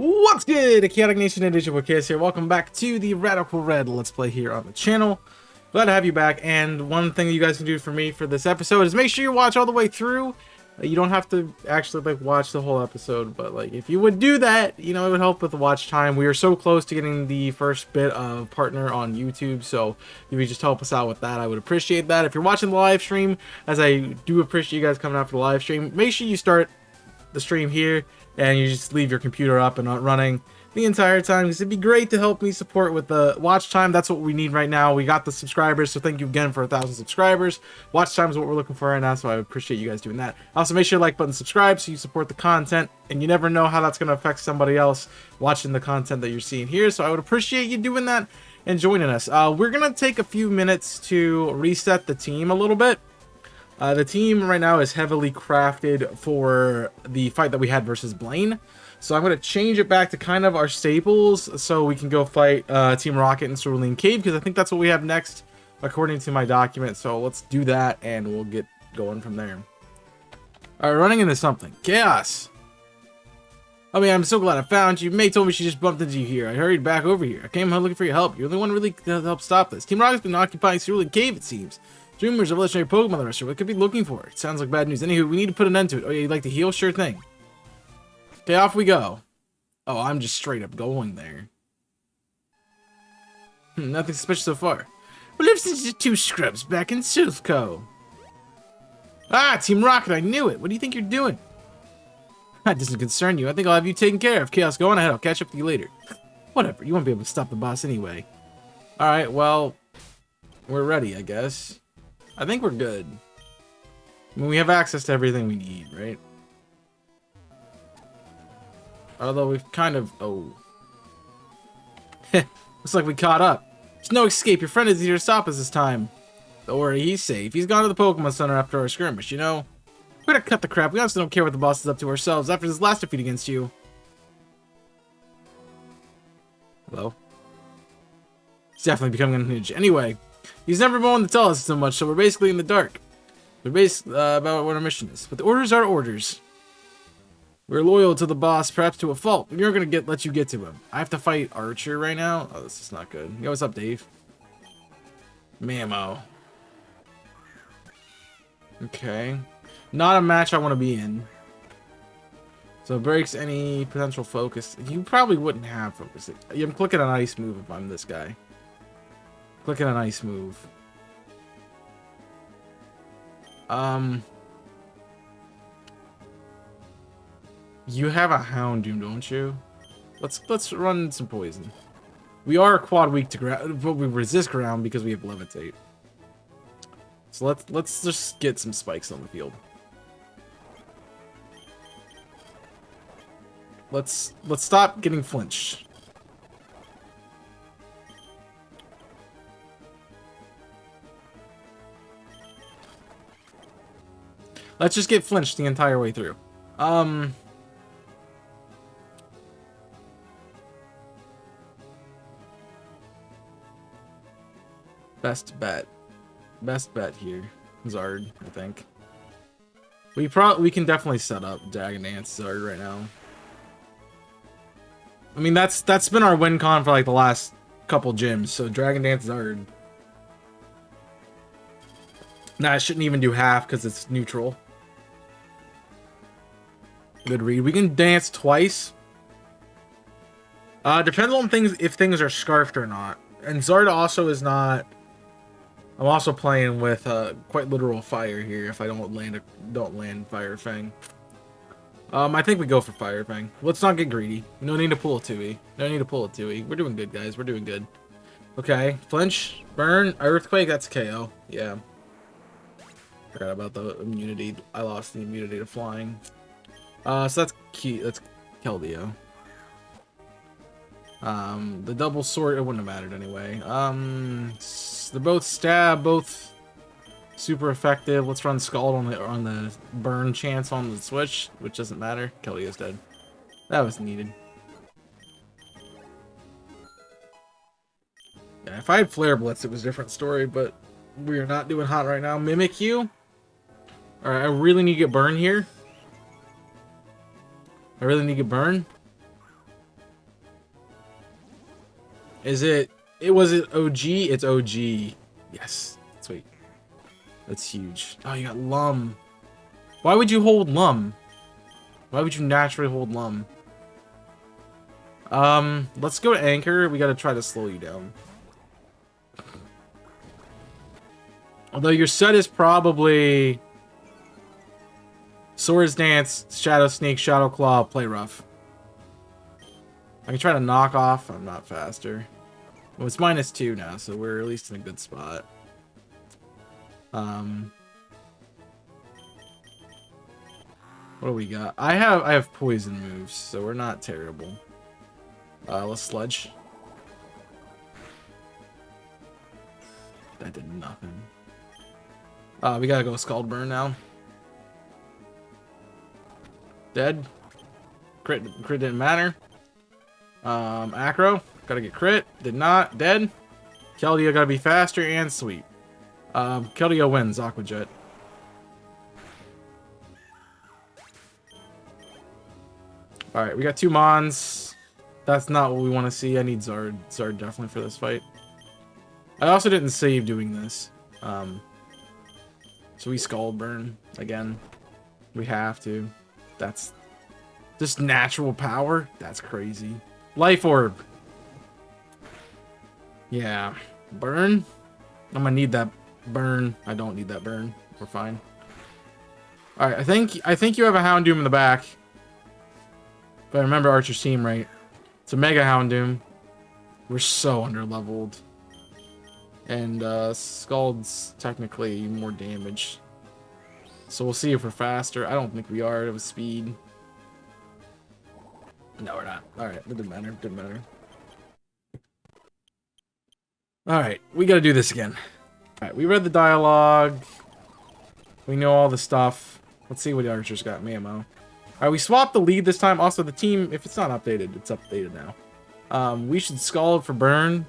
What's good, a Chaotic Nation Edition with KS here. Welcome back to the Radical Red Let's Play here on the channel. Glad to have you back, and one thing you guys can do for me for this episode is make sure you watch all the way through. You don't have to actually watch the whole episode, but if you would do that, it would help with the watch time. We are so close to getting the first bit of partner on YouTube, so if you just help us out with that, I would appreciate that. If you're watching the live stream, as I do appreciate you guys coming out for the live stream, make sure you start the stream here and you just leave your computer up and not running the entire time, because it'd be great to help me support with the watch time. That's what we need right now. We got the subscribers, so thank you again for 1,000 subscribers. Watch time is what we're looking for right now, so I appreciate you guys doing that. Also, make sure you like button, subscribe, so you support the content, and you never know how that's going to affect somebody else watching the content that you're seeing here, so I would appreciate you doing that and joining us. We're going to take a few minutes to reset the team a little bit. The team right now is heavily crafted for the fight that we had versus Blaine. So I'm going to change it back to kind of our staples so we can go fight Team Rocket and Cerulean Cave, because I think that's what we have next according to my document. So let's do that and we'll get going from there. Alright, running into something. Chaos! I mean, I'm so glad I found you. May told me she just bumped into you here. I hurried back over here. I came looking for your help. You're the one really to help stop this. Team Rocket's been occupying Cerulean Cave, it seems. Rumors of legendary Pokemon the rest of what could be looking for. It sounds like bad news. Anywho, we need to put an end to it. Oh yeah, you'd like to heal? Sure thing. Okay, off we go. Oh, I'm just straight up going there. Nothing suspicious so far. We live since the two scrubs back in Soothco. Ah, Team Rocket, I knew it. What do you think you're doing? That doesn't concern you. I think I'll have you taken care of. Chaos, go on ahead. I'll catch up with you later. Whatever, you won't be able to stop the boss anyway. Alright, well, we're ready, I guess. I think we're good. I mean, we have access to everything we need, right? Although we've kind of... Oh. Looks like we caught up. There's no escape. Your friend is here to stop us this time. Don't worry, he's safe. He's gone to the Pokemon Center after our skirmish, you know? We're gonna cut the crap. We honestly don't care what the boss is up to ourselves after this last defeat against you. Hello? He's definitely becoming unhinged. Anyway, he's never been one to tell us so much, so we're basically in the dark. We're basically about what our mission is. But the orders are orders. We're loyal to the boss, perhaps to a fault. We're gonna let you get to him. I have to fight Archer right now. Oh, this is not good. Yo, what's up, Dave? Mamo. Okay. Not a match I want to be in. So it breaks any potential focus. You probably wouldn't have focus. I'm clicking an ice move if I'm this guy. Clicking an ice move. You have a Houndoom, don't you? Let's run some poison. We are quad weak to ground, but we resist ground because we have levitate. So let's just get some spikes on the field. Let's stop getting flinched. Let's just get flinched the entire way through. Best bet here. Zard, I think. We can definitely set up Dragon Dance Zard right now. I mean, that's been our win con for the last couple gyms, so Dragon Dance Zard. Nah, I shouldn't even do half because it's neutral. Good read. We can dance twice. Depends on if things are scarfed or not. And Zard also is not. I'm also playing with quite literal fire here if I don't land Fire Fang. I think we go for Fire Fang. Let's not get greedy. No need to pull a 2E. No need to pull a 2E. We're doing good, guys. We're doing good. Okay. Flinch, burn, Earthquake. That's KO. Yeah. Forgot about the immunity. I lost the immunity to flying. So that's key. That's Keldeo. The double sword, it wouldn't have mattered anyway. They're both stab, both super effective. Let's run Scald on the burn chance on the switch, which doesn't matter. Kelly is dead. That was needed. Yeah, if I had Flare Blitz, it was a different story, but we are not doing hot right now. Mimikyu. Alright, I really need to get burn here. I really need to get burn. Is it? It was it OG? It's OG. Yes. Sweet. That's huge. Oh, you got Lum. Why would you hold Lum? Why would you naturally hold Lum? Let's go to Anchor. We gotta try to slow you down. Although your set is probably Swords Dance, Shadow Sneak, Shadow Claw, Play Rough. I can try to knock off. I'm not faster. Well, it's -2 now, so we're at least in a good spot. What do we got? I have poison moves, so we're not terrible. Let's Sludge. That did nothing. We gotta go Scald Burn now. Dead. Crit didn't matter. Acro. Gotta get crit. Did not. Dead. Keldeo gotta be faster and sweet. Keldeo wins. Aqua Jet. Alright, we got 2 Mons. That's not what we want to see. I need Zard. Zard definitely for this fight. I also didn't save doing this. So we Scald Burn again. We have to. That's just natural power. That's crazy. Life Orb. Yeah. Burn. I'm gonna need that burn. I don't need that burn. We're fine. All right. I think you have a Houndoom in the back. If I remember Archer's team right, it's a Mega Houndoom. We're so underleveled. And Scald's technically more damage. So we'll see if we're faster. I don't think we are. It was speed. No, we're not. Alright, it didn't matter. Didn't matter. Alright, we gotta do this again. Alright, we read the dialogue. We know all the stuff. Let's see what the Archer's got. Mamo. Alright, we swapped the lead this time. Also, the team, if it's not updated, it's updated now. We should Scald for burn.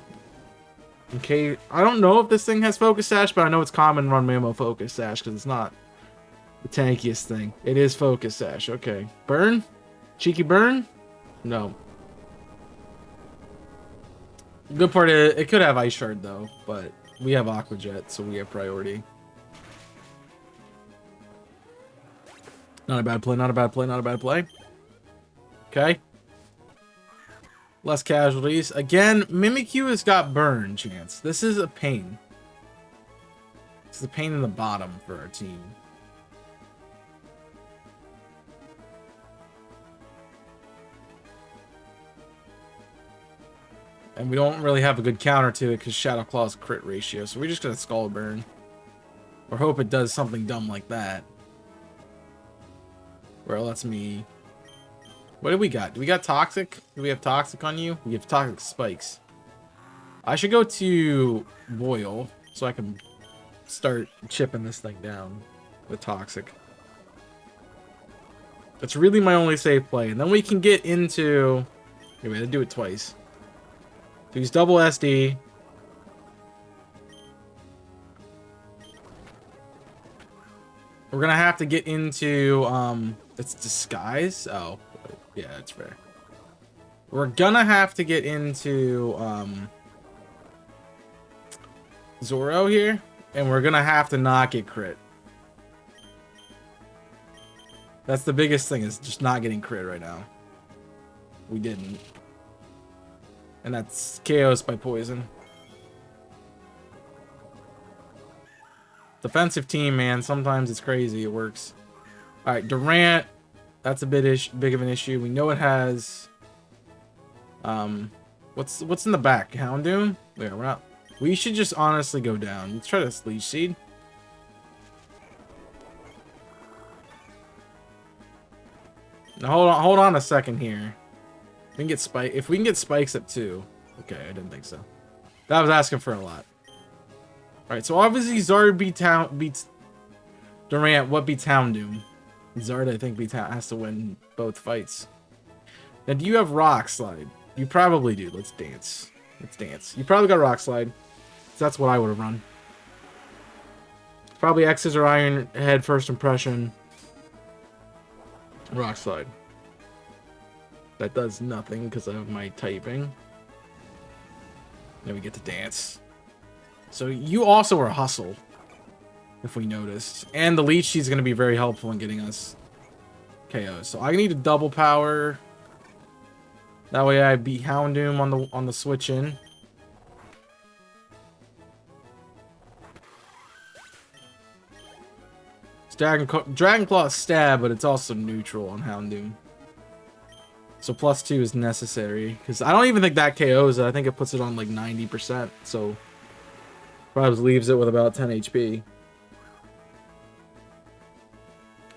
Okay, I don't know if this thing has Focus Sash, but I know it's common to run Mamo Focus Sash because it's not the tankiest thing. It is Focus Sash. Okay. Burn? Cheeky burn? No. Good part is it could have Ice Shard though, but we have Aqua Jet, so we have priority. Not a bad play, not a bad play, not a bad play. Okay. Less casualties. Again, Mimikyu has got burn chance. This is a pain. It's the pain in the bottom for our team. And we don't really have a good counter to it because Shadow Claw's crit ratio. So we're just going to Scald Burn. Or hope it does something dumb like that. Where it lets me... What do we got? Do we got Toxic? Do we have Toxic on you? We have Toxic Spikes. I should go to Boil so I can start chipping this thing down with Toxic. That's really my only safe play. And then we can get into... Okay, we had to do it twice. So he's double SD. We're gonna have to get into it's Disguise. Oh, yeah, that's fair. We're gonna have to get into Zoro here, and we're gonna have to not get crit. That's the biggest thing, is just not getting crit right now. We didn't. And that's KOs by poison. Defensive team, man. Sometimes it's crazy. It works. Alright, Durant. That's a bit big of an issue. We know it has... What's in the back? Houndoom? Yeah, we're not... We should just honestly go down. Let's try this Leech Seed. Now hold on a second here. We can get spike. If we can get spikes at 2. Okay, I didn't think so. That was asking for a lot. Alright, so obviously Zard beats Durant. What beats Houndoom? Zard, I think, has to win both fights. Now, do you have Rock Slide? You probably do. Let's dance. Let's dance. You probably got Rock Slide. So that's what I would have run. Probably X's or Iron Head first impression. Rock Slide. That does nothing because of my typing. Then we get to dance. So you also are hustle, if we notice. And the leech is going to be very helpful in getting us KOs. So I need a double power. That way I beat Houndoom on the switch in. Dragon Claw is stab, but it's also neutral on Houndoom. So +2 is necessary. Because I don't even think that KOs it. I think it puts it on like 90%. So probably leaves it with about 10 HP.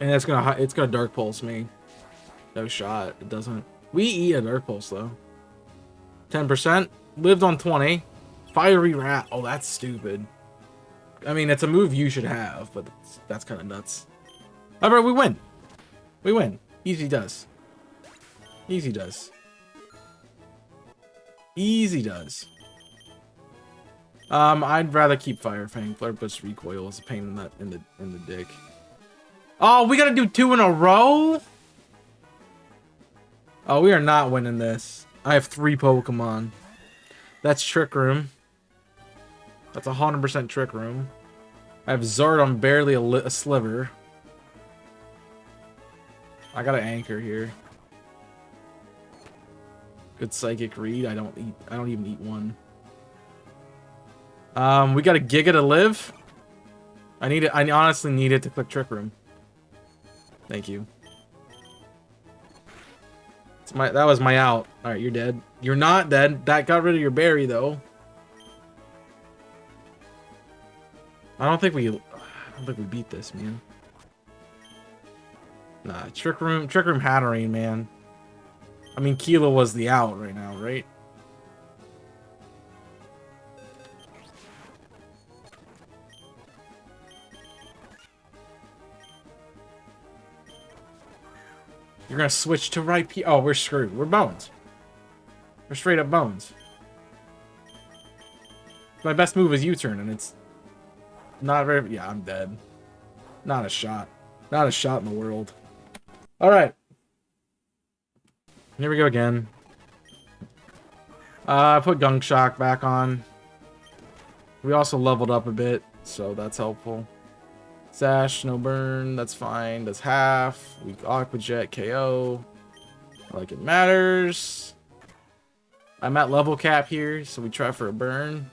And it's gonna Dark Pulse me. No shot. It doesn't. We eat a Dark Pulse though. 10%. Lived on 20. Fiery Rat. Oh, that's stupid. I mean, it's a move you should have, but that's kind of nuts. Alright, we win. We win. Easy does. Easy does. Easy does. I'd rather keep Fire Fang. Flare Blitz recoil is a pain in the dick. Oh, we gotta do 2 in a row? Oh, we are not winning this. I have 3 Pokemon. That's Trick Room. That's 100% Trick Room. I have Zard on barely a sliver. I got an Anchor here. Good Psychic Read. I don't even eat one. We got a Giga to live. I honestly need it to click Trick Room. Thank you. That was my out. Alright, you're dead. You're not dead. That got rid of your berry though. I don't think we beat this, man. Nah, Trick Room Hatterene, man. I mean, Kilo was the out right now, right? You're gonna switch to right P. Oh, we're screwed. We're bones. We're straight up bones. My best move is U-turn, and it's not very. Yeah, I'm dead. Not a shot. Not a shot in the world. All right. Here we go again. I put Gunk Shock back on. We also leveled up a bit, so that's helpful. Sash, no burn, that's fine. That's half. We Aqua Jet KO. Like it matters. I'm at level cap here, so we try for a burn.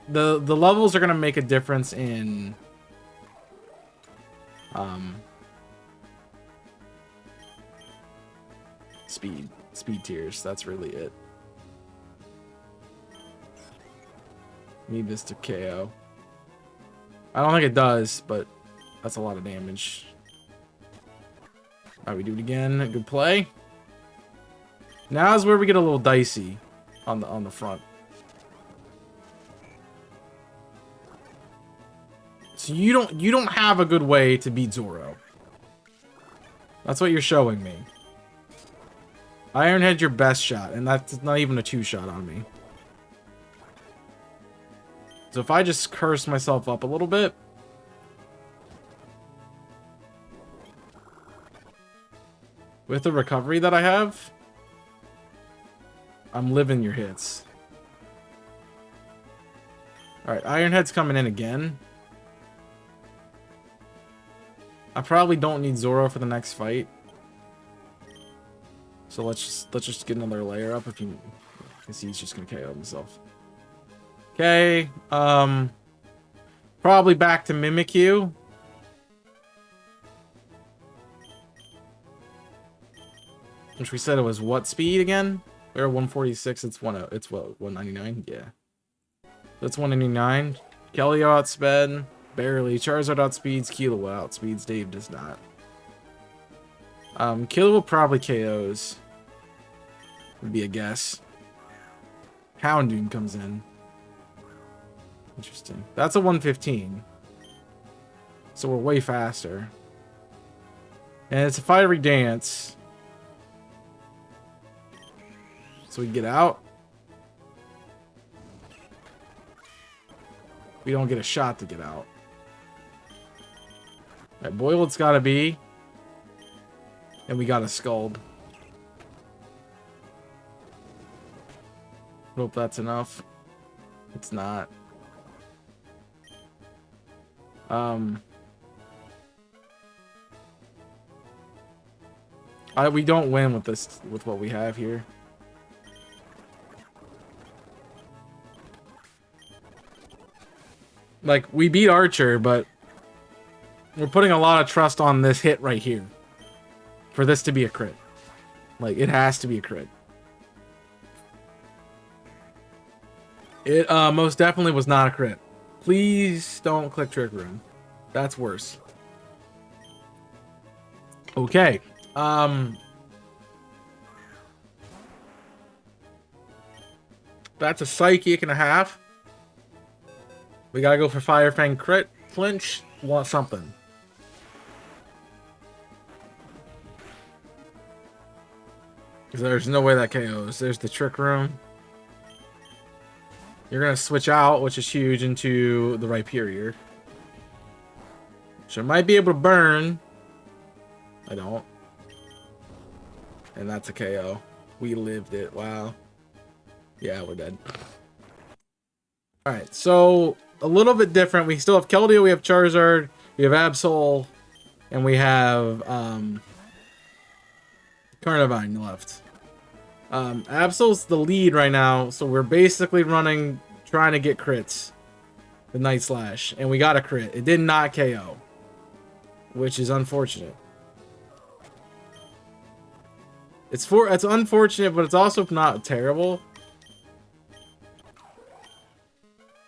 The levels are gonna make a difference in speed tiers. That's really it. Need this to KO. I don't think it does, but that's a lot of damage. Alright, we do it again. Good play. Now is where we get a little dicey on the front. So you don't have a good way to beat Zoro. That's what you're showing me. Ironhead's your best shot, and that's not even a 2-shot on me. So if I just curse myself up a little bit. With the recovery that I have, I'm living your hits. Alright, Ironhead's coming in again. I probably don't need Zoro for the next fight. So let's just get another layer up if you see he's just gonna KO himself. Okay, probably back to Mimikyu. Which we said it was what speed again? We're 146, it's what, 199? Yeah. That's 199. Kelly outsped, barely. Charizard outspeeds, Kilo outspeeds, Dave does not. Kilo probably KOs. Would be a guess. Houndoom comes in. Interesting. That's a 115. So we're way faster. And it's a fiery dance. So we get out. We don't get a shot to get out. Alright, Boil it's gotta be. And we got a Scald. Hope that's enough. It's not. We don't win with this, with what we have here. Like, we beat Archer, but we're putting a lot of trust on this hit right here for this to be a crit. Like, it has to be a crit. It most definitely was not a crit. Please don't click Trick Room. That's worse. Okay. That's a psychic and a half. We gotta go for Fire Fang crit. Flinch. Want something. Because there's no way that KOs. There's the Trick Room. You're gonna switch out, which is huge, into the Rhyperior. So I might be able to burn. I don't. And that's a KO. We lived it. Wow. Yeah, we're dead. Alright, so a little bit different. We still have Keldeo, we have Charizard, we have Absol, and we have Carnivine left. Absol's the lead right now, so we're basically running, trying to get crits. The Night Slash. And we got a crit. It did not KO. Which is unfortunate. It's unfortunate, but it's also not terrible.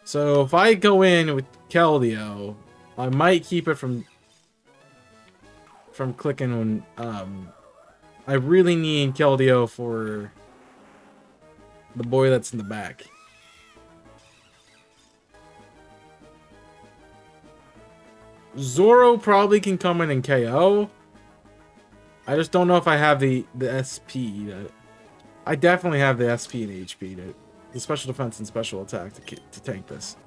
So if I go in with Keldeo, I might keep it from clicking when I really need Keldeo for the boy that's in the back. Zoro probably can come in and KO. I just don't know if I have the SP. I definitely have the SP and HP the special defense and special attack to tank this.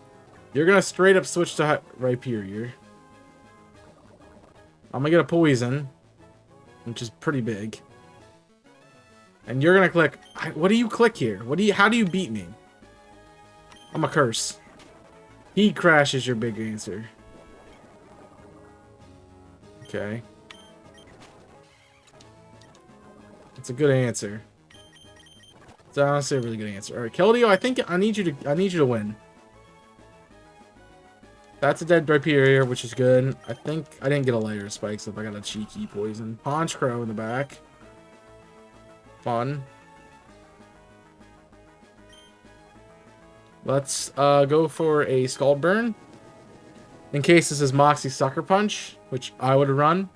You're gonna straight up switch to Rhyperior. I'm gonna get a poison, which is pretty big. And you're gonna click. What do you click here? How do you beat me? I'm a curse. He crashes your big answer. Okay. It's a good answer. It's honestly a really good answer. All right, Keldeo, I think I need you to win. That's a dead Rhyperior, which is good. I think I didn't get a layer of spikes if I got a cheeky poison. Ponch Crow in the back. Fun. Let's go for a Scald Burn. In case this is Moxie Sucker Punch, which I would run.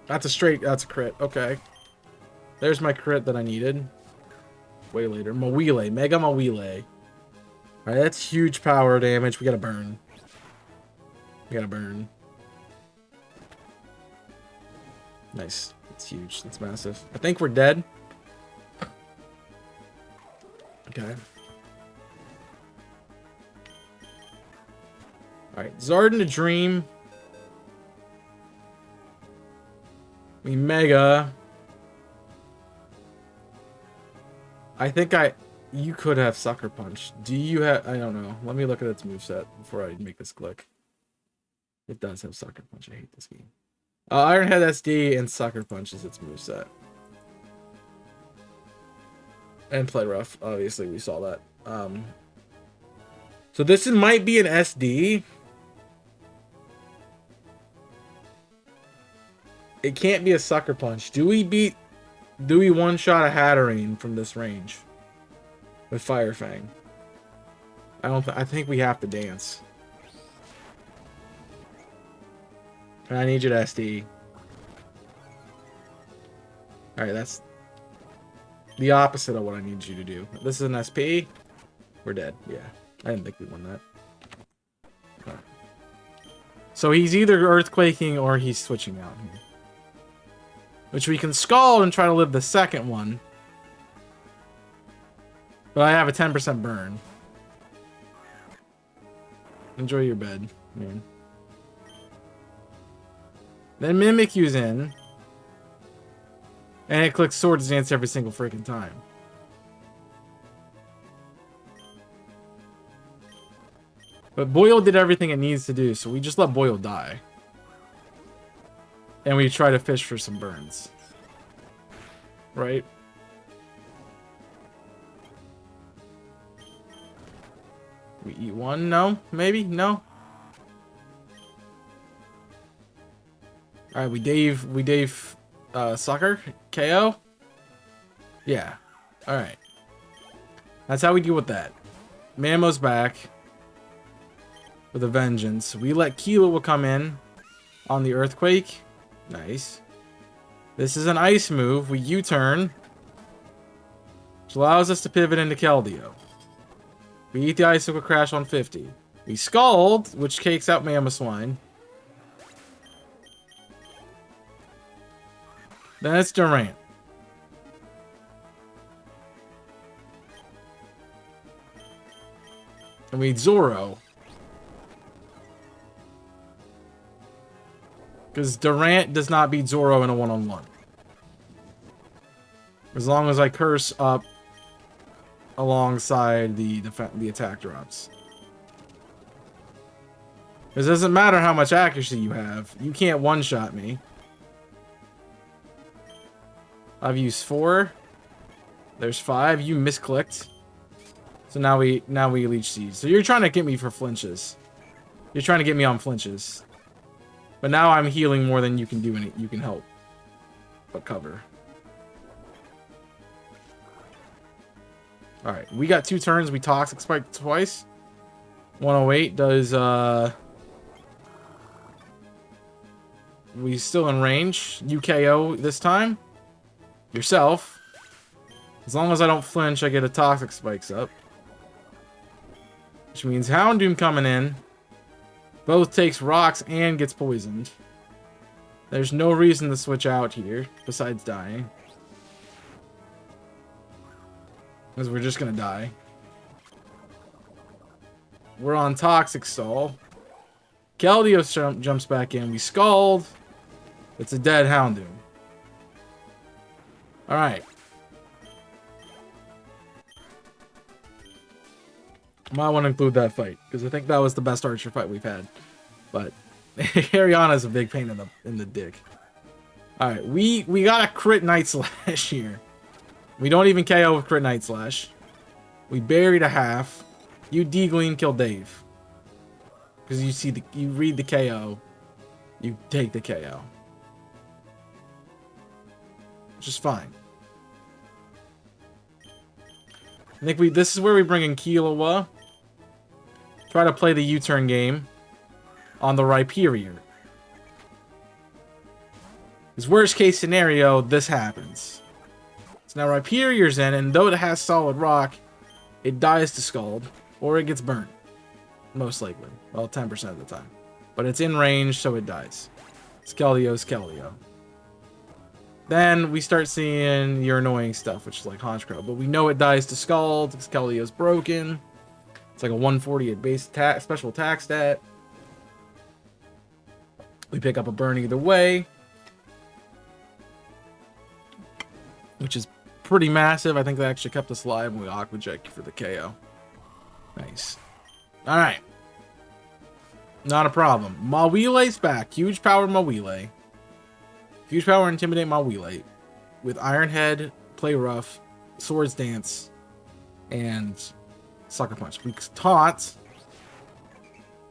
That's a crit. Okay. There's my crit that I needed. Way later. Mawile. Mega Mawile. Alright, that's huge power damage. We gotta burn. We gotta burn. Nice. That's huge. That's massive. I think we're dead. Okay. Alright, Zardin to Dream. We Mega. I think you could have Sucker Punch. Do you have... I don't know. Let me look at its moveset before I make this click. It does have Sucker Punch. I hate this game. Iron Head SD and Sucker Punch is its moveset. And Play Rough. Obviously, we saw that. So this might be an SD. It can't be a Sucker Punch. Do we one-shot a Hatterene from this range? With Fire Fang? I think we have to dance. And I need you to SD. Alright, that's the opposite of what I need you to do. This is an SP. We're dead. Yeah. I didn't think we won that. Right. So he's either Earthquaking or he's switching out here. Which we can Scald and try to live the second one. But I have a 10% burn. Enjoy your bed, man. Then Mimikyu's in. And it clicks Swords Dance every single freaking time. But Boyle did everything it needs to do, so we just let Boyle die. And we try to fish for some burns. Right? We eat one? No? Maybe? No? Alright, we Dave Sucker? KO? Yeah. Alright. That's how we deal with that. Mamo's back. With a vengeance. We let Killua come in on the earthquake. Nice. This is an ice move. We U-turn. Which allows us to pivot into Keldeo. We eat the icicle crash on 50. We scald, which takes out Mamoswine. Then it's Durant. And we Zoro. Because Durant does not beat Zoro in a one-on-one. As long as I curse up alongside the attack drops. Because it doesn't matter how much accuracy you have. You can't one-shot me. I've used 4. There's 5. You misclicked. So now we leech seed. So you're trying to get me for flinches. You're trying to get me on flinches. But now I'm healing more than you can do, and you can help but cover. Alright, we got 2 turns. We Toxic Spike twice. 108 does, we still in range. You KO this time. Yourself. As long as I don't flinch, I get a Toxic Spikes up. Which means Houndoom coming in. Both takes rocks and gets poisoned. There's no reason to switch out here, besides dying. Because we're just gonna die. We're on Toxic Stall. Keldeo jumps back in. We Scald. It's a dead Houndoom. Alright. Might want to include that fight, because I think that was the best Archer fight we've had. But Ariana's a big pain in the dick. Alright, we got a crit Night Slash here. We don't even KO with crit Night Slash. We buried a half. You D-Glean kill Dave. Because you read the KO. You take the KO. Which is fine. I think this is where we bring in Killua. Try to play the U-turn game on the Rhyperior. Because worst case scenario, this happens. So now Rhyperior's in, and though it has solid rock, it dies to Scald, or it gets burnt. Most likely. Well, 10% of the time. But it's in range, so it dies. Keldeo's Keldeo. Then we start seeing your annoying stuff, which is like Honchkrow. But we know it dies to Scald, because Keldeo's broken. It's like a 140 at base attack, special attack stat. We pick up a burn either way. Which is pretty massive. I think they actually kept us alive when we Aqua Jet for the KO. Nice. Alright. Not a problem. Mawile's back. Huge power Mawile. Huge power Intimidate Mawile. With Iron Head, Play Rough, Swords Dance, and Sucker Punch. We taunt.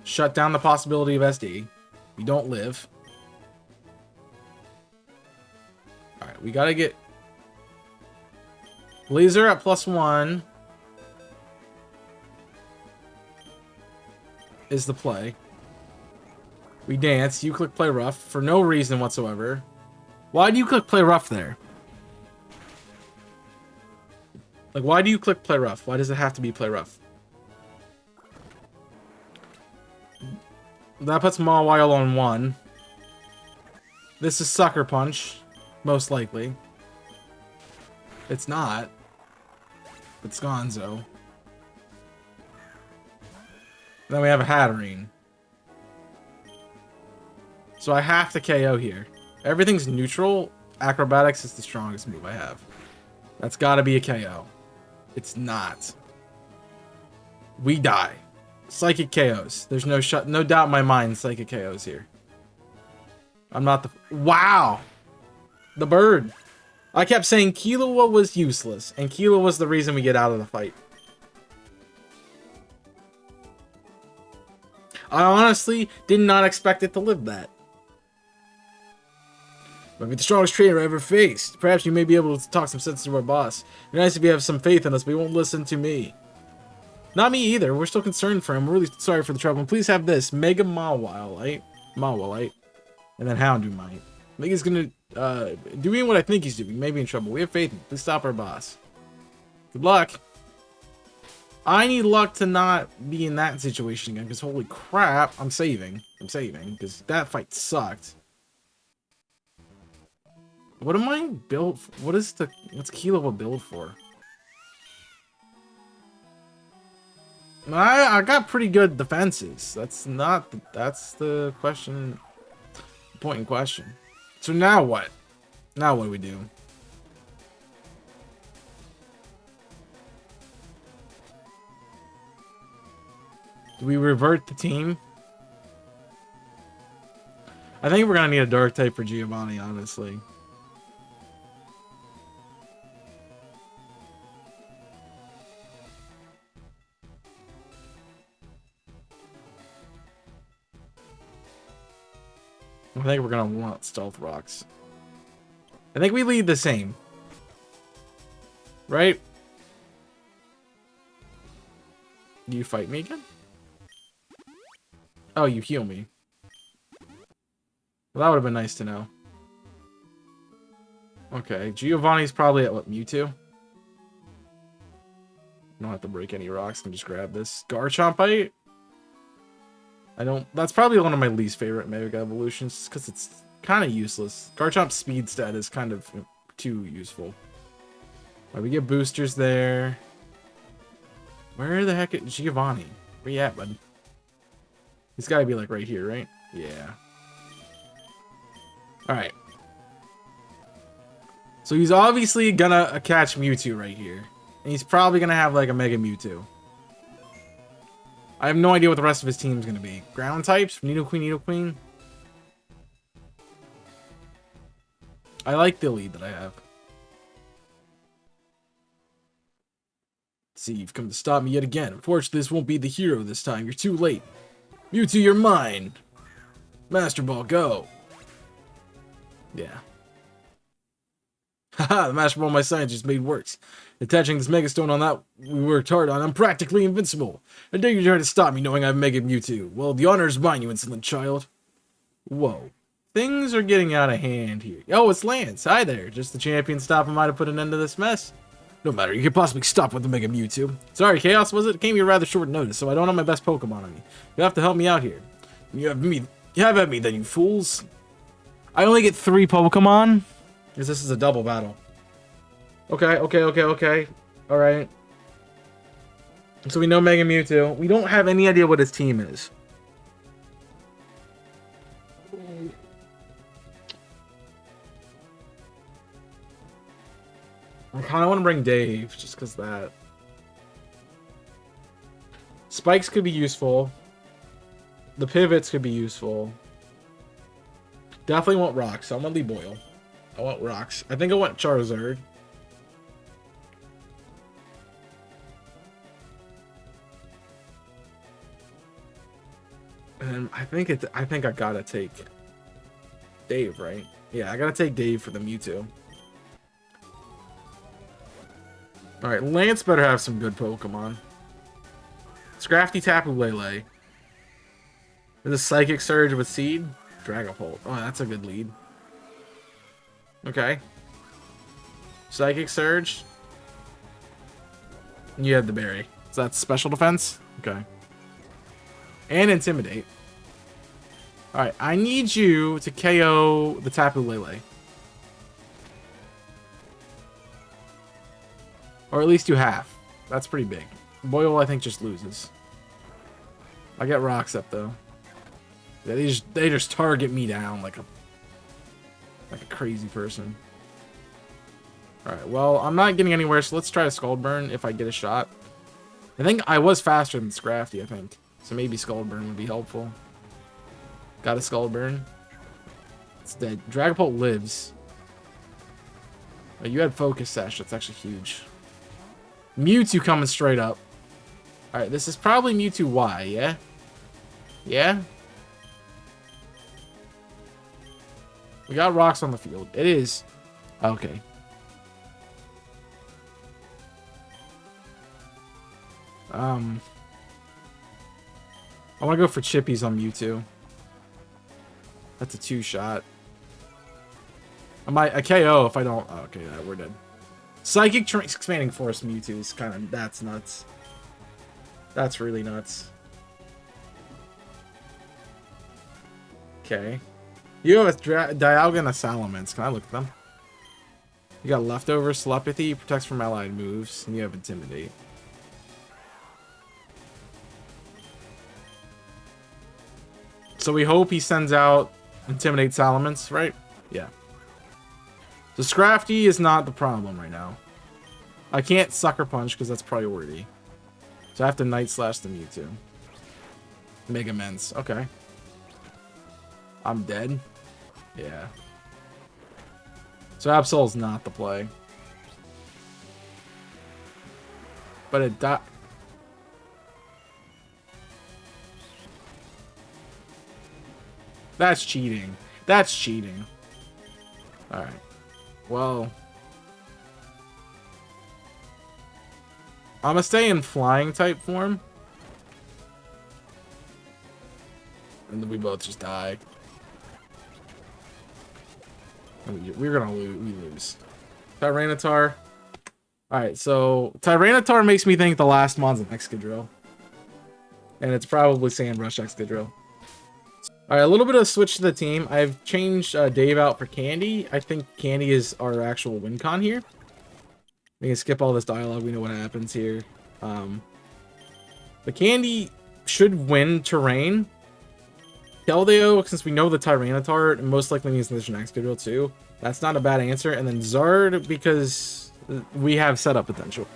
Shut down the possibility of SD. We don't live. Alright, we gotta get Blazer at +1 is the play. We dance. You click Play Rough for no reason whatsoever. Why do you click Play Rough there? Like, why do you click Play Rough? Why does it have to be Play Rough? That puts Mawile on 1. This is Sucker Punch, most likely. It's not. It's Gonzo. Then we have a Hatterene. So I have to KO here. Everything's neutral. Acrobatics is the strongest move I have. That's gotta be a KO. It's not. We die. Psychic KOs. There's no doubt in my mind Psychic KOs here. I'm not the... Wow! The bird. I kept saying Killua was useless, and Killua was the reason we get out of the fight. I honestly did not expect it to live that. Might be the strongest trainer I ever faced. Perhaps you may be able to talk some sense to our boss. It'd be nice if you have some faith in us, but you won't listen to me. Not me either. We're still concerned for him. We're really sorry for the trouble. And please have this. Mega Mawilite. And then Houndumite. I think he's gonna, doing what I think he's doing. Maybe in trouble. We have faith in him. Please stop our boss. Good luck. I need luck to not be in that situation again, because holy crap, I'm saving, because that fight sucked. What am I built for? What's Killua build for? I got pretty good defenses. That's the question, point in question. So now what? Now what do we do? Do we revert the team? I think we're gonna need a dark type for Giovanni, honestly. I think we're gonna want stealth rocks. I think we lead the same. Right? Do you fight me again? Oh, you heal me. Well, that would have been nice to know. Okay, Giovanni's probably at what, Mewtwo? I don't have to break any rocks, I can just grab this. Garchompite? That's probably one of my least favorite Mega Evolutions, because it's kind of useless. Garchomp's speed stat is kind of too useful. Right, we get boosters there. Where the heck is Giovanni? Where you at, bud? He's got to be like right here, right? Yeah. Alright. So he's obviously gonna catch Mewtwo right here. And he's probably gonna have like a Mega Mewtwo. I have no idea what the rest of his team's gonna be. Ground types? Nidoqueen. I like the lead that I have. See, you've come to stop me yet again. Unfortunately, this won't be the hero this time. You're too late. Mewtwo, you're mine. Master Ball, go. Yeah. Haha, the Master Ball my scientist made works. Attaching this Mega Stone on that we worked hard on, I'm practically invincible. I dare you try to stop me knowing I have Mega Mewtwo. Well, the honor is mine, you insolent child. Whoa. Things are getting out of hand here. Oh, it's Lance. Hi there. Just the champion stopping by to put an end to this mess. No matter, you can possibly stop with the Mega Mewtwo. Sorry, Chaos, was it? It came here rather short notice, so I don't have my best Pokemon on me. You have to help me out here. You have at me then, you fools. I only get 3 Pokemon? Because this is a double battle. Okay. Alright. So we know Mega Mewtwo. We don't have any idea what his team is. I kind of want to bring Dave, just because that. Spikes could be useful. The pivots could be useful. Definitely want rocks, so I'm going to leave Boyle. I want rocks. I think I want Charizard. And I think I gotta take Dave, right? Yeah, I gotta take Dave for the Mewtwo. Alright, Lance better have some good Pokemon. Scrafty, Tapu Lele. There's a Psychic Surge with Seed. Dragapult. Oh, that's a good lead. Okay. Psychic Surge. You have the berry. So that's special defense? Okay. And Intimidate. Alright, I need you to KO the Tapu Lele. Or at least you have. That's pretty big. Boyle, I think, just loses. I get rocks up, though. Yeah, they just target me down like a crazy person. Alright, well, I'm not getting anywhere, so let's try a Scald Burn if I get a shot. I think I was faster than Scrafty, I think. So maybe Skull Burn would be helpful. Got a Skull Burn. It's dead. Dragapult lives. Oh, you had Focus Sash. That's actually huge. Mewtwo coming straight up. Alright, this is probably Mewtwo Y, yeah? Yeah? We got rocks on the field. It is. Okay. I want to go for Chippies on Mewtwo. That's a 2-shot. I might a KO if I don't. Oh, okay, we're dead. Psychic Expanding Force Mewtwo is kind of, that's nuts. That's really nuts. Okay. You have a Dialga and a Salamence. Can I look at them? You got Leftover, Telepathy, protects from allied moves, and you have Intimidate. So we hope he sends out Intimidate Salamence, right? Yeah. So Scrafty is not the problem right now. I can't Sucker Punch because that's priority. So I have to Night Slash the Mewtwo. Mega Mens. Okay. I'm dead. Yeah. So Absol's not the play. But it died. That's cheating. That's cheating. Alright. Well. I'm gonna stay in flying type form. And then we both just die. We're gonna lose. We lose. Tyranitar. Alright, so Tyranitar makes me think the last mon's an Excadrill. And it's probably Sandrush Excadrill. Alright, a little bit of switch to the team. I've changed Dave out for Candy. I think Candy is our actual win con here. We can skip all this dialogue. We know what happens here. The Candy should win Terrain. Keldeo, since we know the Tyranitar, most likely means there's an Excadrill too. That's not a bad answer. And then Zard, because we have setup potential.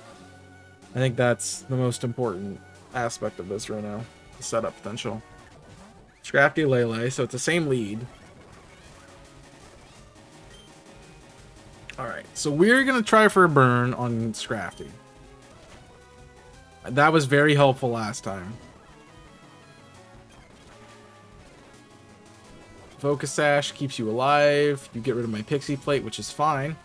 I think that's the most important aspect of this right now. The setup potential. Scrafty, Lele, so it's the same lead. Alright, so we're going to try for a burn on Scrafty. That was very helpful last time. Focus Sash keeps you alive. You get rid of my Pixie Plate, which is fine.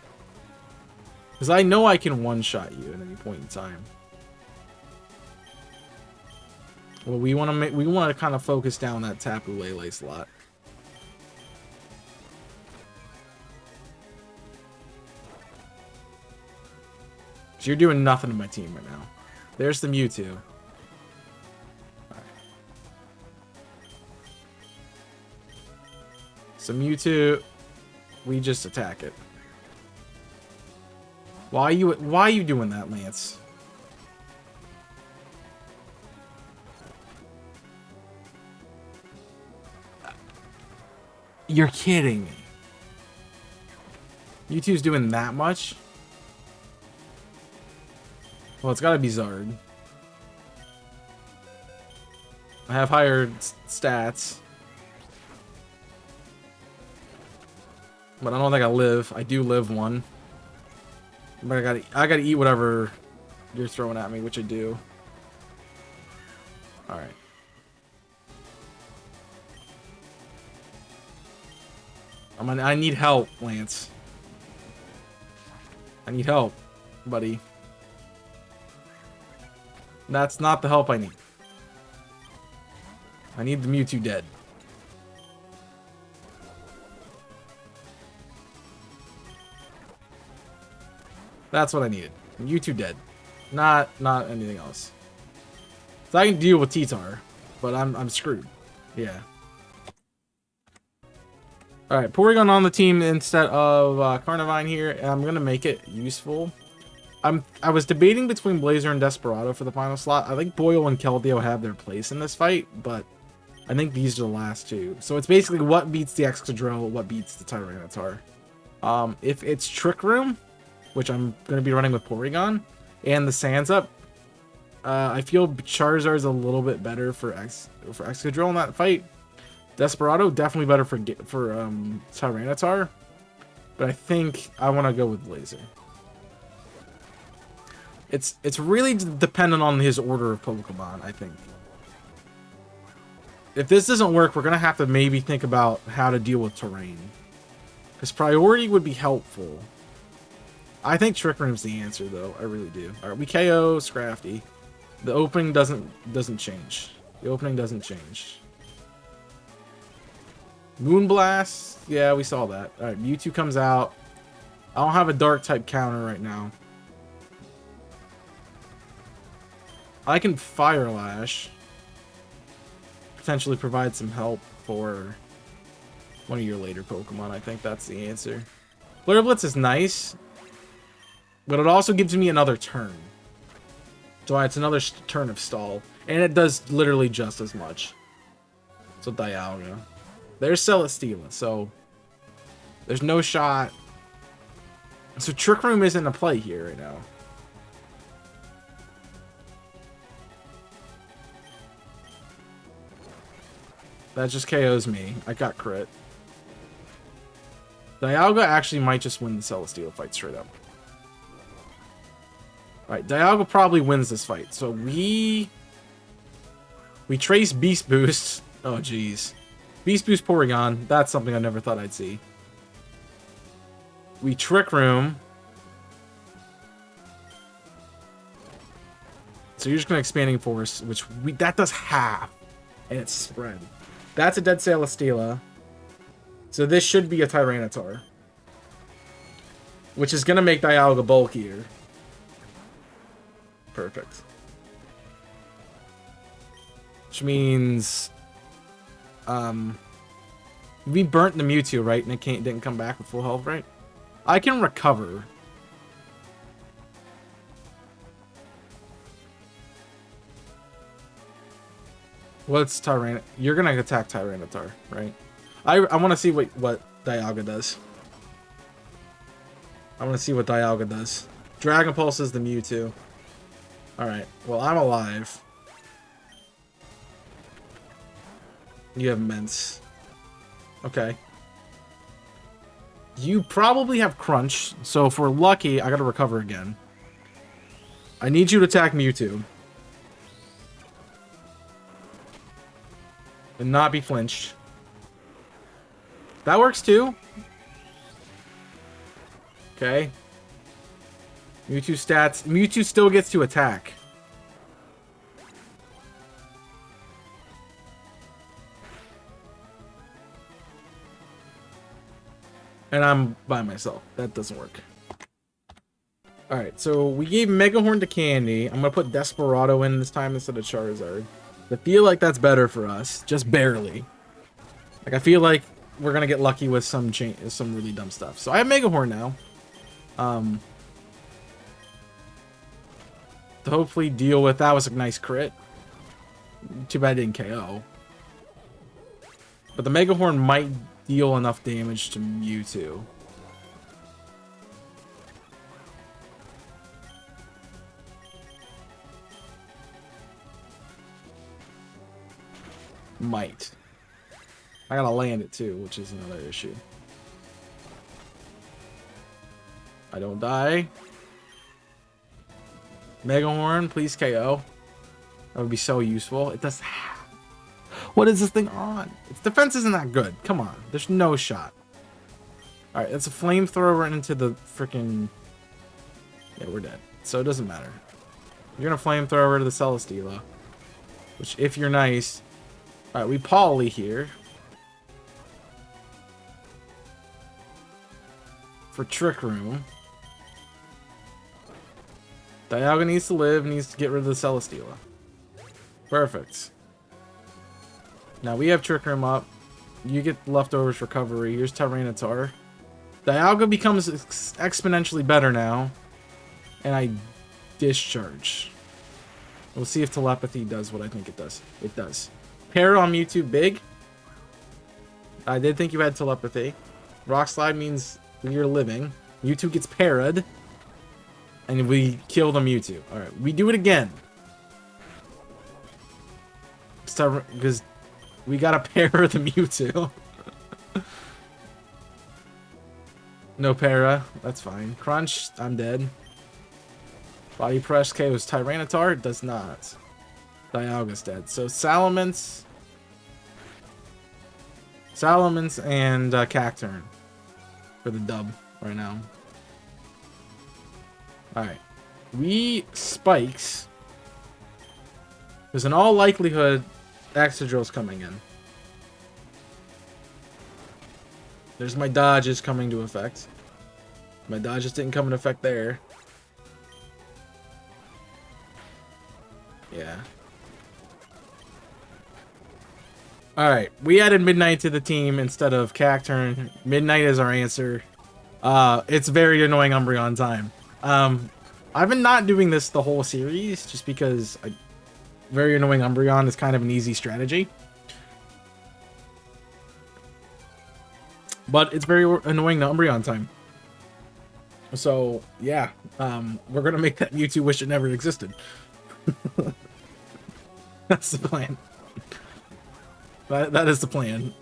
Because I know I can one-shot you at any point in time. Well, we want to kind of focus down that Tapu Lele slot. So you're doing nothing to my team right now. There's the Mewtwo. Right. So Mewtwo, we just attack it. Why are you doing that, Lance? You're kidding me. Mewtwo's doing that much? Well, it's gotta be Zard. I have higher stats. But I don't think I live. I do live one. But I gotta eat whatever you're throwing at me, which I do. Alright. I need help, Lance. I need help, buddy. That's not the help I need. I need the Mewtwo dead. That's what I needed. Mewtwo dead. Not anything else. So I can deal with T-Tar, but I'm screwed. Yeah. Alright, Porygon on the team instead of Carnivine here, and I'm gonna make it useful. I was debating between Blazer and Desperado for the final slot. I think Boyle and Keldeo have their place in this fight, but I think these are the last two. So it's basically what beats the Excadrill, what beats the Tyranitar. If it's Trick Room, which I'm going to be running with Porygon, and the Sands up, I feel Charizard's a little bit better for Excadrill in that fight. Desperado definitely better for Tyranitar, but I think I want to go with Laser. It's really dependent on his order of Pokemon, I think. If this doesn't work, we're gonna have to maybe think about how to deal with terrain, because priority would be helpful. I think Trick Room's the answer, though. I really do. All right, we KO Scrafty. The opening doesn't change. The opening doesn't change. Moonblast. Yeah, we saw that. All right, Mewtwo comes out. I don't have a dark type counter right now. I can Fire Lash. Potentially provide some help for one of your later Pokemon. I think that's the answer. Flare Blitz is nice, but it also gives me another turn. So it's another turn of stall. And it does literally just as much. So Dialga. There's Celesteela, so there's no shot. So Trick Room isn't a play here right now. That just KOs me. I got crit. Dialga actually might just win the Celesteela fight straight up. Alright, Dialga probably wins this fight. So we trace Beast Boost. Oh, jeez. Beast Boost Porygon. That's something I never thought I'd see. We Trick Room. So you're just going to Expanding Force, which that does half. And it's spread. That's a dead Celesteela. So this should be a Tyranitar. Which is going to make Dialga bulkier. Perfect. Which means... we burnt the Mewtwo, right? And it didn't come back with full health, right? I can recover. What's Tyranitar? You're gonna attack Tyranitar, right? I want to see what Dialga does. I want to see what Dialga does. Dragon Pulse is the Mewtwo. Alright, well, I'm alive. You have Mince. Okay. You probably have Crunch, so if we're lucky, I gotta recover again. I need you to attack Mewtwo. And not be flinched. That works too. Okay. Mewtwo stats. Mewtwo still gets to attack. And I'm by myself. That doesn't work. Alright, so we gave Mega Horn to Candy. I'm going to put Desperado in this time instead of Charizard. I feel like that's better for us. Just barely. Like, I feel like we're going to get lucky with some really dumb stuff. So I have Mega Horn now. To hopefully deal with... That was a nice crit. Too bad I didn't KO. But the Mega Horn might deal enough damage to Mewtwo. Might. I gotta land it too, which is another issue. I don't die. Mega Horn, please KO. That would be so useful. It does... What is this thing on? Its defense isn't that good. Come on. There's no shot. Alright, it's a flamethrower into the freaking... Yeah, we're dead. So it doesn't matter. You're gonna flamethrower to the Celesteela. Which, if you're nice... Alright, we Poly here. For Trick Room. Dialga needs to live, needs to get rid of the Celesteela. Perfect. Now we have Trick Room up. You get leftovers recovery. Here's Tyranitar. Dialga becomes exponentially better now. And I discharge. We'll see if Telepathy does what I think it does. It does. Para on Mewtwo, big. I did think you had Telepathy. Rock Slide means you're living. Mewtwo gets parried. And we kill the Mewtwo. Alright, we do it again. because we got a pair of the Mewtwo. No para. That's fine. Crunch. I'm dead. Body Press KOs Tyranitar. Does not. Dialga's dead. So Salamence. And Cacturne for the dub right now. Alright. We Spikes. There's in all likelihood Excadrill's coming in. There's my dodges coming to effect. My dodges didn't come into effect there. Yeah. Alright, we added Midnight to the team instead of Cacturne. Midnight is our answer. It's very annoying Umbreon time. I've been not doing this the whole series, just because very annoying Umbreon is kind of an easy strategy. But it's very annoying to Umbreon time. So, yeah. We're gonna make that Mewtwo wish it never existed. That's the plan. That is the plan.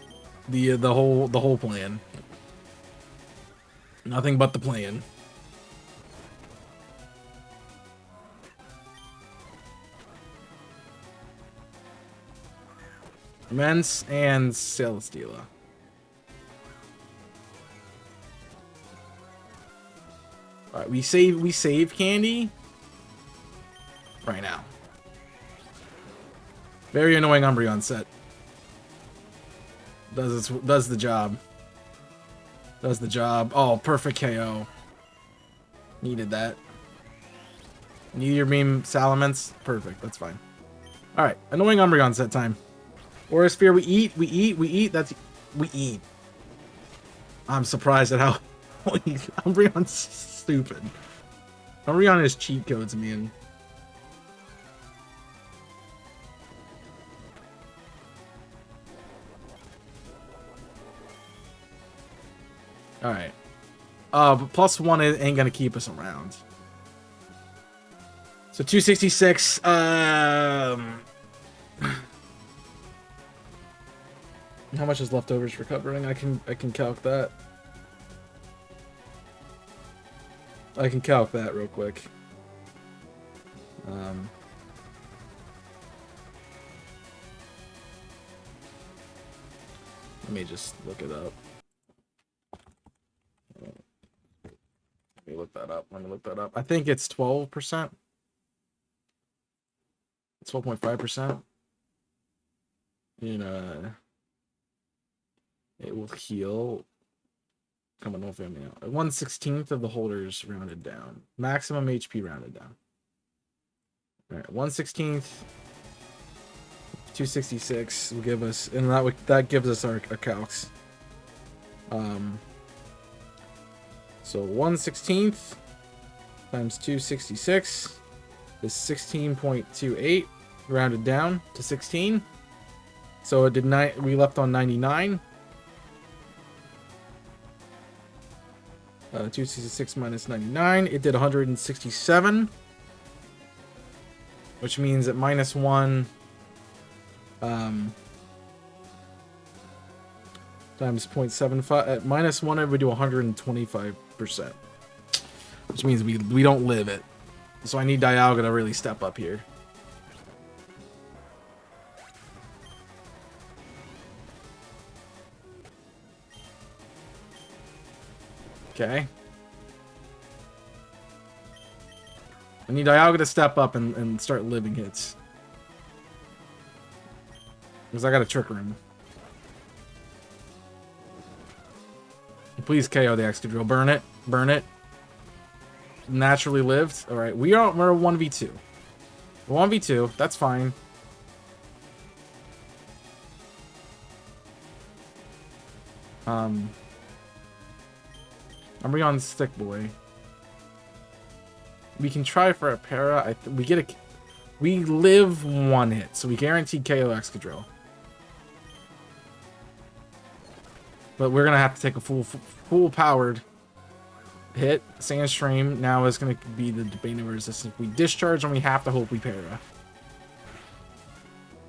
The whole plan. Nothing but the plan. Immense and Celesteela. Alright, we save Candy right now. Very annoying Umbreon set. Does the job. Does the job. Oh, perfect KO. Needed that. Need your beam Salamence. Perfect, that's fine. Alright, annoying Umbreon set time. Aura Sphere, we eat. We eat. I'm surprised at how Umbreon's stupid. Umbreon is cheat codes, man. Alright. But +1 ain't gonna keep us around. So 266, how much is leftovers for covering? I can calc that. I can calc that real quick. Let me just look it up. Let me look that up. I think it's 12%. 12.5%. You know, it will heal. Come on, don't fail me now. 1/16 of the holders rounded down. Maximum HP rounded down. Alright, 1/16. 266 will give us, and that gives us our calcs. So 1/16 times 266 is 16.28, rounded down to 16. So it did we left on 99. 266 minus 99, it did 167, which means at -1 times 0.75, at -1 it would do 125%, which means we don't live it. So I need Dialga to really step up here. Okay. I need Dialga to step up and start living hits. Because I got a Trick Room. Please KO the Excadrill. Burn it. Burn it. Naturally lived. Alright, we're 1v2. 1v2. That's fine. Umbreon's Stick Boy. We can try for a para. We live 1 hit, so we guarantee KO Excadrill. But we're gonna have to take a full powered hit. Sandstream now is gonna be the Bane of Resistance. We discharge and we have to hope we para.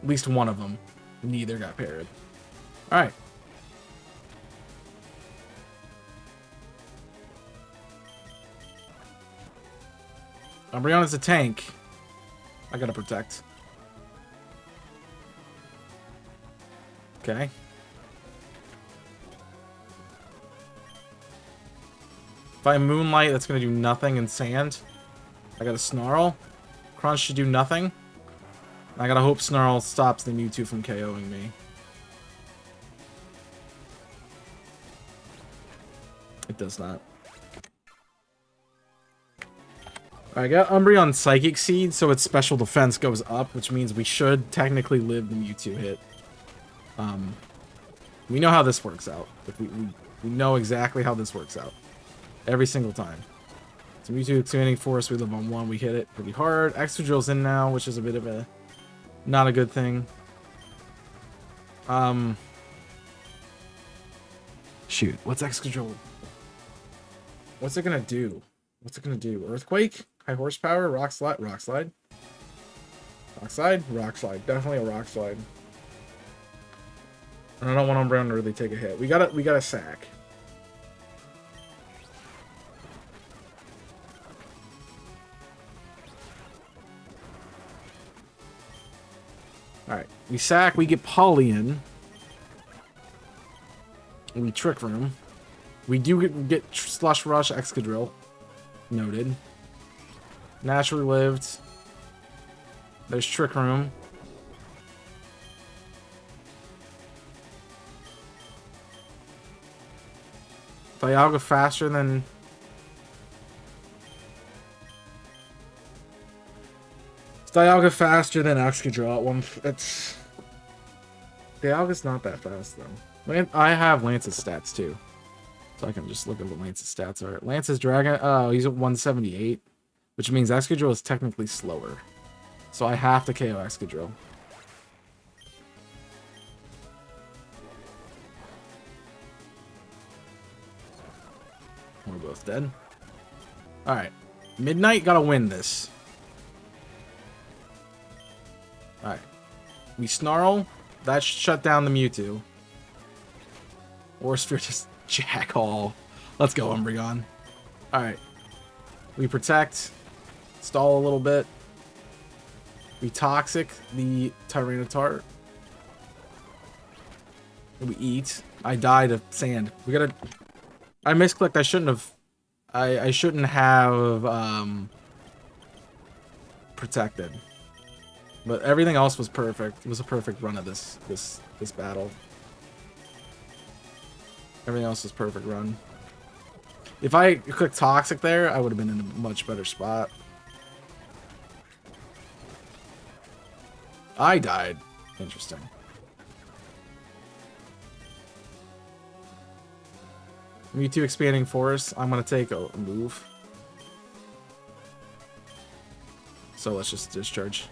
At least one of them. Neither got parried. Alright. Umbreon is a tank. I gotta protect. Okay. If I Moonlight, that's gonna do nothing in Sand. I got a Snarl. Crunch should do nothing. I gotta hope Snarl stops the Mewtwo from KOing me. It does not. I got Umbreon Psychic Seed, so its special defense goes up, which means we should technically live the Mewtwo hit. We know how this works out. We know exactly how this works out. Every single time. So Mewtwo Expanding Force, we live on 1, we hit it pretty hard. Excadrill's in now, which is a bit of a... not a good thing. Shoot, what's Excadrill? What's it gonna do? What's it gonna do? Earthquake? High horsepower? Rock slide? Rock slide? Rock slide? Rock slide. Definitely a rock slide. And I don't want Umbreon to really take a hit. We got a sack. Alright. We sack, we get Polian. We Trick Room. We do get Slush Rush Excadrill. Noted. Naturally lived. There's Trick Room. Dialga faster than... Dialga faster than Excadrill at one... It's... Dialga's not that fast, though. I have Lance's stats, too. So I can just look at what Lance's stats are. Lance's Dragon... Oh, he's at 178. Which means Excadrill is technically slower. So I have to KO Excadrill. We're both dead. Alright. Midnight gotta win this. Alright. We Snarl. That should shut down the Mewtwo. Or Sphere just jack all. Let's go, Umbreon. Alright. We protect. Stall a little bit. We Toxic the Tyranitar. And we eat. I died of Sand. We gotta... I misclicked. I shouldn't have... I shouldn't have protected. But everything else was perfect. It was a perfect run of this battle. Everything else was perfect run. If I clicked Toxic there, I would have been in a much better spot. I died. Interesting. Mewtwo Expanding Force. I'm going to take a move. So let's just discharge.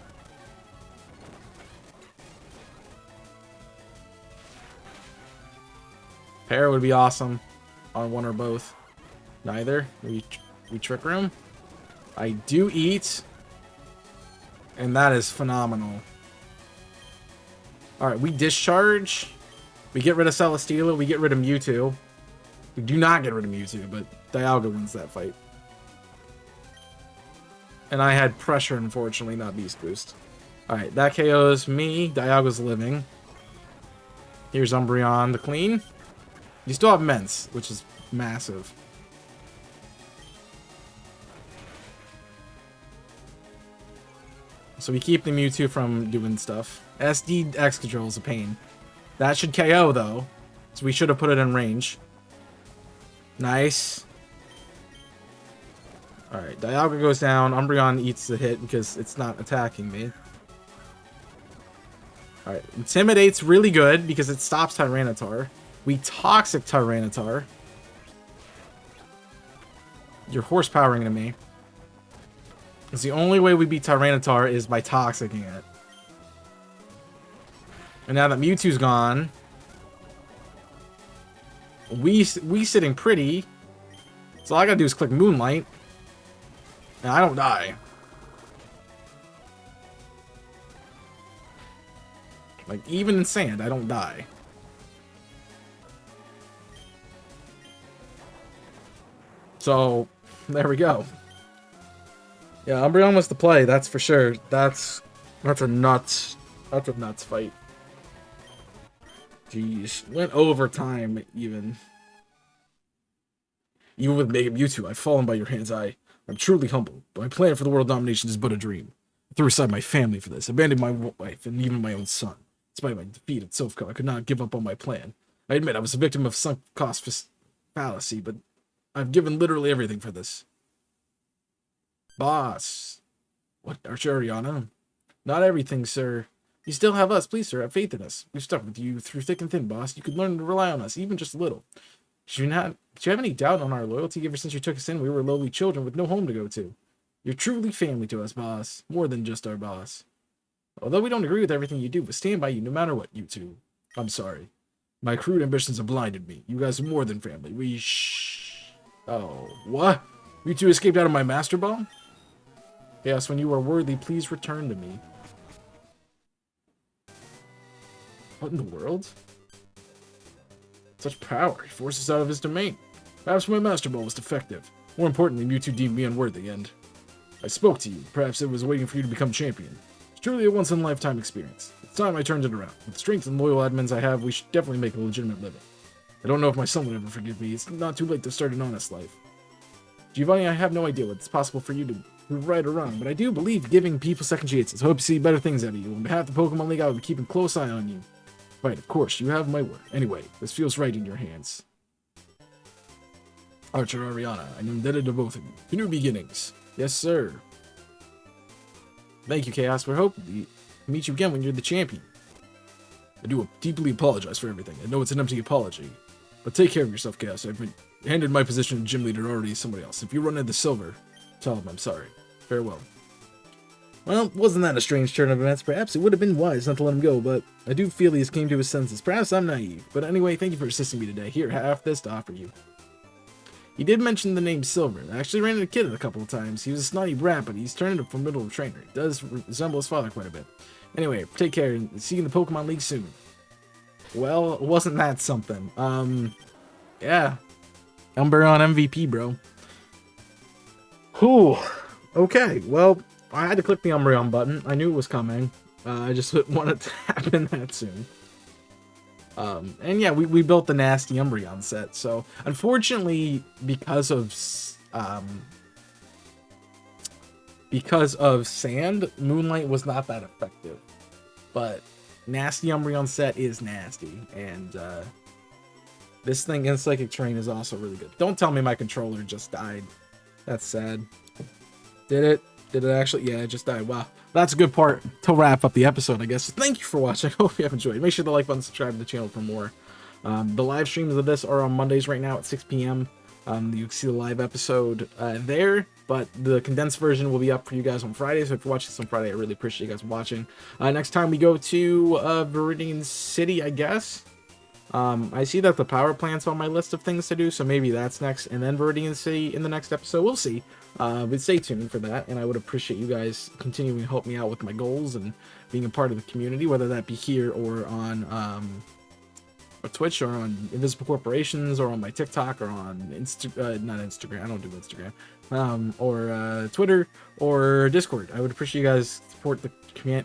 Pair would be awesome on one or both. Neither. We Trick Room. I do eat. And that is phenomenal. Alright, we discharge. We get rid of Celesteela. We get rid of Mewtwo. We do not get rid of Mewtwo, but Dialga wins that fight. And I had pressure, unfortunately, not Beast Boost. Alright, that KOs me. Dialga's living. Here's Umbreon, the clean. You still have Mence, which is massive. So we keep the Mewtwo from doing stuff. SD Excadrill is a pain. That should KO, though. So we should have put it in range. Nice. Alright, Dialga goes down. Umbreon eats the hit because it's not attacking me. Alright, Intimidate's really good because it stops Tyranitar. We Toxic Tyranitar. You're horsepowering to me. It's the only way we beat Tyranitar is by Toxicing it. And now that Mewtwo's gone, we sitting pretty. So all I gotta do is click Moonlight. And I don't die. Like, even in sand, I don't die. So, there we go. Yeah, Umbreon was the play, that's for sure. That's a nuts fight. Jeez. Went overtime, even. Even with Mega Mewtwo, I've fallen by your hands. I'm truly humble, but my plan for the world domination is but a dream. I threw aside my family for this, abandoned my wife, and even my own son. Despite my defeat at Silphco, I could not give up on my plan. I admit I was a victim of sunk cost fallacy, but I've given literally everything for this. Boss. What, Archeriana? Not everything, sir. You still have us. Please, sir, have faith in us. We've stuck with you through thick and thin, boss. You could learn to rely on us, even just a little. Did you have any doubt on our loyalty ever since you took us in? We were lowly children with no home to go to. You're truly family to us, boss. More than just our boss. Although we don't agree with everything you do, we'll stand by you no matter what, you two. I'm sorry. My crude ambitions have blinded me. You guys are more than family. Oh, what? You two escaped out of my Master Ball? Yes, when you are worthy, please return to me. What in the world? Such power. He forced us out of his domain. Perhaps my Master Ball was defective. More importantly, Mewtwo deemed me unworthy, and I spoke to you. Perhaps it was waiting for you to become champion. It's truly a once-in-a-lifetime experience. It's time I turned it around. With the strength and loyal admins I have, we should definitely make a legitimate living. I don't know if my son would ever forgive me. It's not too late to start an honest life. Giovanni, I have no idea what's possible for you to prove right or wrong, but I do believe giving people second chances. Hope to see better things out of you. On behalf of the Pokemon League, I will be keeping a close eye on you. Right, of course, you have my word. Anyway, this feels right in your hands. Archer Ariana, I'm indebted to both of you. To new beginnings. Yes, sir. Thank you, Chaos. We're hoping to meet you again when you're the champion. I do deeply apologize for everything. I know it's an empty apology. But take care of yourself, Chaos. I've been handed my position of gym leader already to somebody else. If you run into Silver, tell him I'm sorry. Farewell. Well, wasn't that a strange turn of events? Perhaps it would have been wise not to let him go, but I do feel he's came to his senses. Perhaps I'm naive. But anyway, thank you for assisting me today. Here, have this to offer you. He did mention the name Silver. I actually ran into Kid a couple of times. He was a snotty brat, but he's turned into a formidable trainer. He does resemble his father quite a bit. Anyway, take care and see you in the Pokemon League soon. Well, wasn't that something? Yeah. Umbreon MVP, bro. Whew. Okay, well, I had to click the Umbreon button. I knew it was coming. I just didn't want it to happen that soon. And yeah, we built the nasty Umbreon set. So, unfortunately, because of sand, Moonlight was not that effective. But nasty Umbreon set is nasty, and this thing in Psychic Terrain is also really good. Don't tell me my controller just died. That's sad. Did it? Did it actually? Yeah, it just died. Wow. That's a good part to wrap up the episode, I guess. Thank you for watching. I hope you have enjoyed. Make sure to like button, subscribe to the channel for more. The live streams of this are on Mondays right now at 6 p.m. You can see the live episode there, but the condensed version will be up for you guys on Friday. So if you're watching this on Friday, I really appreciate you guys watching. Next time we go to Viridian City, I guess. I see that the power plant's on my list of things to do, so maybe that's next, and then Viridian City in the next episode. We'll see. But stay tuned for that, and I would appreciate you guys continuing to help me out with my goals and being a part of the community, whether that be here or on Twitch or on Invisible Corporations or on my TikTok or on not Instagram. I don't do Instagram. Or Twitter or Discord. I would appreciate you guys support the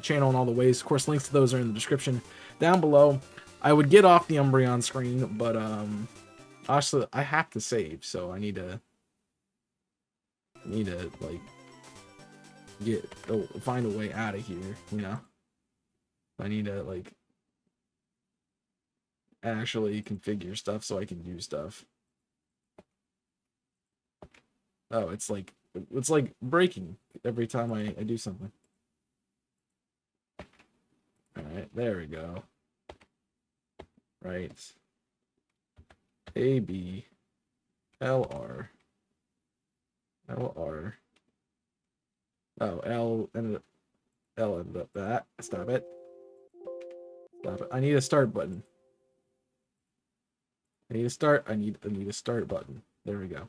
channel in all the ways. Of course, links to those are in the description down below. I would get off the Umbreon screen, but actually I have to save, so I need to like find a way out of here, you know. I need to like actually configure stuff so I can do stuff. Oh, it's like breaking every time I do something. All right, there we go. Right. A B L R L R. Oh, L ended up that. Stop it. Stop it. I need a start button. I need a start button. There we go.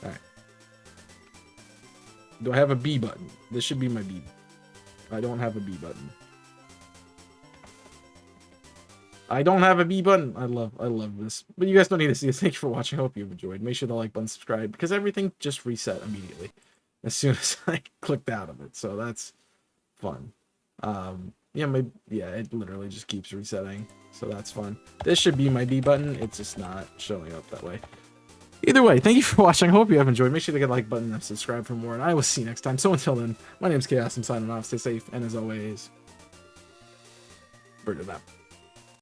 Alright. Do I have a B button? This should be my B. I don't have a B button. I don't have a B button. I love this. But you guys don't need to see this. Thank you for watching. I hope you've enjoyed. Make sure to like button, subscribe, because everything just reset immediately as soon as I clicked out of it. So that's fun. Yeah, it literally just keeps resetting. So that's fun. This should be my B button. It's just not showing up that way. Either way, thank you for watching. I hope you have enjoyed. Make sure to get a like button and subscribe for more. And I will see you next time. So until then, my name's Chaos. I'm signing off. Stay safe. And as always, bird it up.